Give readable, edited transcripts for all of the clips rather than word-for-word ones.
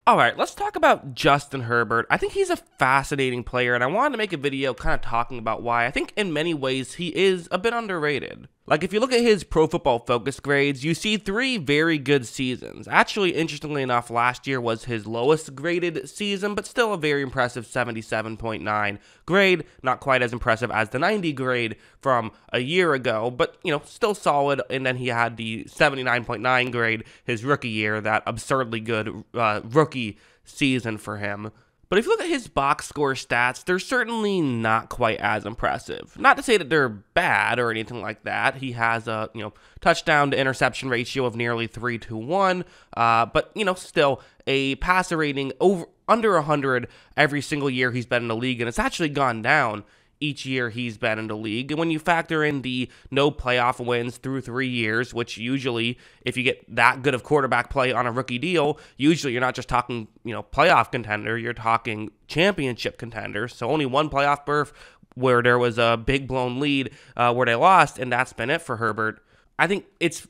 All right, let's talk about Justin Herbert. I think he's a fascinating player, and I wanted to make a video kind of talking about why I think in many ways he is a bit underrated. Like, if you look at his Pro Football Focus grades, you see 3 very good seasons. Actually, interestingly enough, last year was his lowest graded season, but still a very impressive 77.9 grade. Not quite as impressive as the 90 grade from a year ago, but, still solid. And then he had the 79.9 grade his rookie year, that absurdly good rookie season for him. But if you look at his box score stats, they're certainly not quite as impressive. Not to say that they're bad or anything like that. He has a, touchdown to interception ratio of nearly 3-to-1, but, still a passer rating under 100 every single year he's been in the league, and it's actually gone down each year he's been in the league. And when you factor in the no playoff wins through 3 years, which usually, if you get that good of quarterback play on a rookie deal, usually you're not just talking, playoff contender, you're talking championship contender. So only one playoff berth where there was a big blown lead where they lost, and that's been it for Herbert. I think it's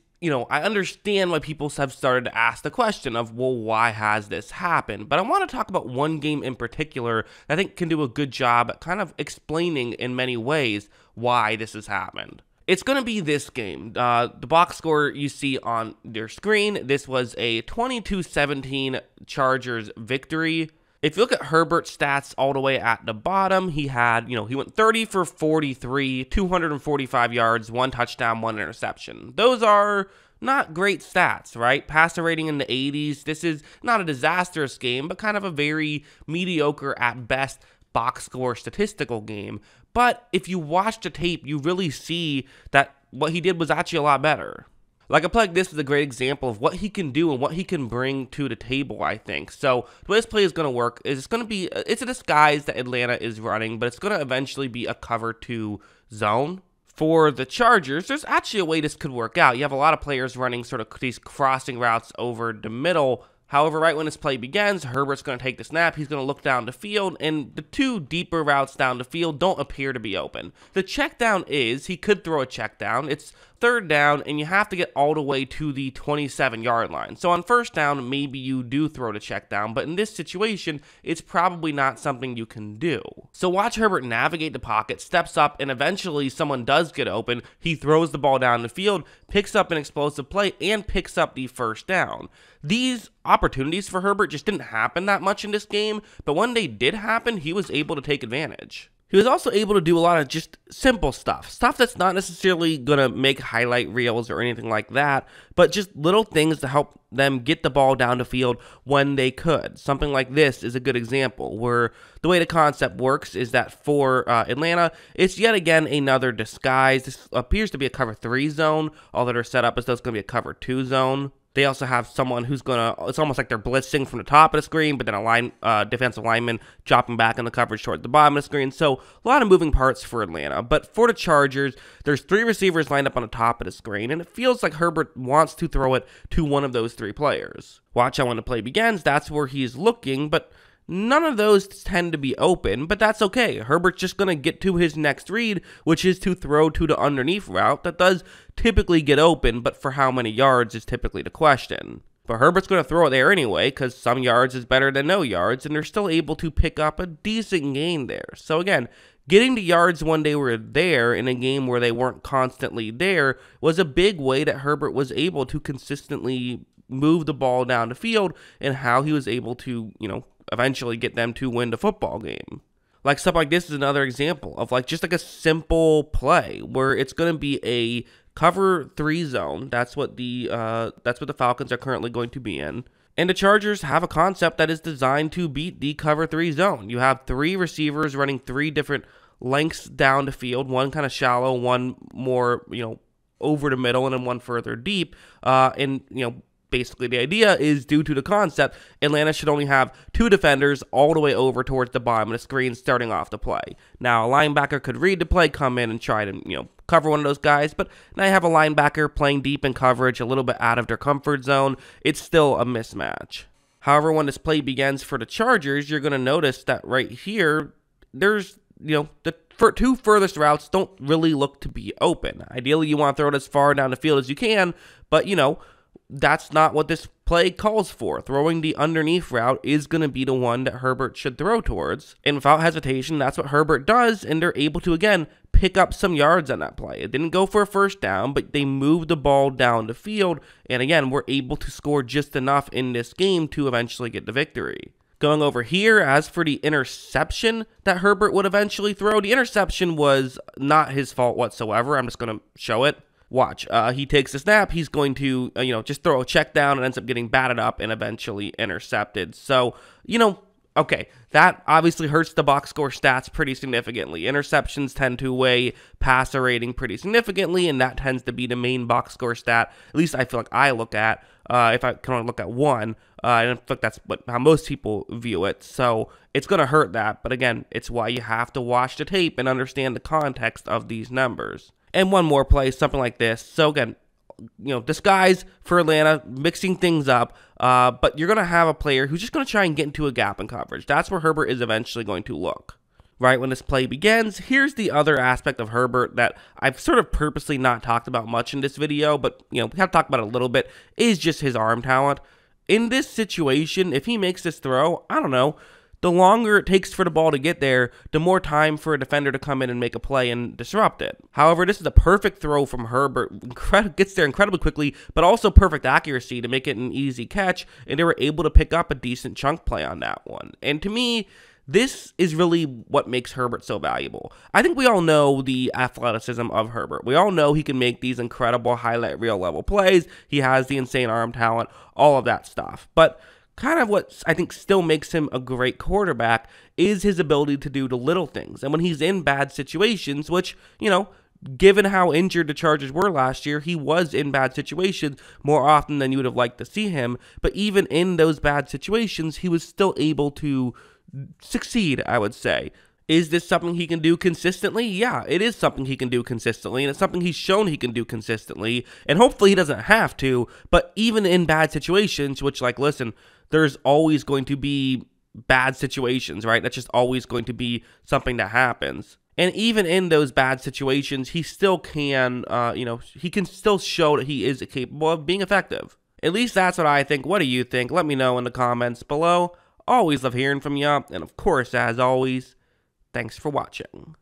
I understand why people have started to ask the question of, well, why has this happened? But I want to talk about one game in particular that I think can do a good job at kind of explaining in many ways why this has happened. It's going to be this game. The box score you see on your screen, this was a 22-17 Chargers victory. If you look at Herbert's stats all the way at the bottom, he had, he went 30 for 43, 245 yards, 1 touchdown, 1 interception. Those are not great stats, right? Passer rating in the 80s. This is not a disastrous game, but kind of a very mediocre at best box score statistical game. But if you watch the tape, you really see that what he did was actually a lot better. Like, a play like this is a great example of what he can do and what he can bring to the table, I think. So, the way this play is going to work is it's a disguise that Atlanta is running, but it's going to eventually be a cover 2 zone. For the Chargers, there's actually a way this could work out. You have a lot of players running sort of these crossing routes over the middle. However, right when this play begins, Herbert's going to take the snap, he's going to look down the field, and the 2 deeper routes down the field don't appear to be open. The check down he could throw a check down, it's 3rd down, and you have to get all the way to the 27-yard line. So on 1st down, maybe you do throw the check down, but in this situation, it's probably not something you can do. So watch Herbert navigate the pocket, steps up, and eventually someone does get open, he throws the ball down the field, picks up an explosive play, and picks up the 1st down. These opportunities for Herbert just didn't happen that much in this game, but when they did happen, he was able to take advantage. He was also able to do a lot of just simple stuff that's not necessarily going to make highlight reels or anything like that, but just little things to help them get the ball down the field when they could. Something like this is a good example, where the way the concept works is that for Atlanta, it's yet again another disguise. This appears to be a cover 3 zone, although they're set up as though it's going to be a cover 2 zone. They also have someone who's it's almost like they're blitzing from the top of the screen, but then a defensive lineman dropping back in the coverage towards the bottom of the screen. So a lot of moving parts for Atlanta. But for the Chargers, there's 3 receivers lined up on the top of the screen, and it feels like Herbert wants to throw it to one of those 3 players. Watch how when the play begins, that's where he's looking, but none of those tend to be open, but that's okay. Herbert's just going to get to his next read, which is to throw to the underneath route. That does typically get open, but for how many yards is typically the question. But Herbert's going to throw it there anyway, because some yards is better than no yards, and they're still able to pick up a decent gain there. So again, getting the yards when they were there in a game where they weren't constantly there was a big way that Herbert was able to consistently move the ball down the field, and how he was able to, eventually get them to win the football game. Like, stuff like this is another example of just a simple play where it's going to be a cover 3 zone. That's what the Falcons are currently going to be in. And the Chargers have a concept that is designed to beat the cover 3 zone. You have 3 receivers running 3 different lengths down the field, one kind of shallow, one more, over the middle, and then one further deep. Basically, the idea is, due to the concept, Atlanta should only have 2 defenders all the way over towards the bottom of the screen starting off the play. Now, a linebacker could read the play, come in and try to, cover one of those guys, but now you have a linebacker playing deep in coverage, a little bit out of their comfort zone. It's still a mismatch. However, when this play begins for the Chargers, you're going to notice that right here, there's, the 2 furthest routes don't really look to be open. Ideally, you want to throw it as far down the field as you can, but, that's not what this play calls for. Throwing the underneath route is going to be the one that Herbert should throw towards. And without hesitation, that's what Herbert does, and they're able to, again, pick up some yards on that play. It didn't go for a first down, but they moved the ball down the field, and again, were able to score just enough in this game to eventually get the victory. Going over here, as for the interception that Herbert would eventually throw, the interception was not his fault whatsoever. I'm just going to show it. Watch. He takes a snap. He's going to, just throw a check down and ends up getting batted up and eventually intercepted. So, okay, that obviously hurts the box score stats pretty significantly. Interceptions tend to weigh passer rating pretty significantly, and that tends to be the main box score stat. At least I feel like I look at, if I can only look at one. And I feel like that's how most people view it. So it's going to hurt that. But again, it's why you have to watch the tape and understand the context of these numbers. And one more play, something like this. So again, disguise for Atlanta, mixing things up, but you're going to have a player who's just going to try and get into a gap in coverage. That's where Herbert is eventually going to look. Right when this play begins, here's the other aspect of Herbert that I've sort of purposely not talked about much in this video, but we have to talk about it a little bit, is just his arm talent. In this situation, if he makes this throw, I don't know, the longer it takes for the ball to get there, the more time for a defender to come in and make a play and disrupt it. However, this is a perfect throw from Herbert. Gets there incredibly quickly, but also perfect accuracy to make it an easy catch, and they were able to pick up a decent chunk play on that one. And to me, this is really what makes Herbert so valuable. I think we all know the athleticism of Herbert. We all know he can make these incredible highlight reel level plays. He has the insane arm talent, all of that stuff. But kind of what I think still makes him a great quarterback is his ability to do the little things. And when he's in bad situations, which, given how injured the Chargers were last year, he was in bad situations more often than you would have liked to see him. But even in those bad situations, he was still able to succeed, I would say. Is this something he can do consistently? Yeah, it is something he can do consistently, and it's something he's shown he can do consistently, and hopefully he doesn't have to, but even in bad situations, which, listen, there's always going to be bad situations, right? That's just always going to be something that happens. And even in those bad situations, he still can, he can still show that he is capable of being effective. At least that's what I think. What do you think? Let me know in the comments below. Always love hearing from you, and of course, as always, thanks for watching.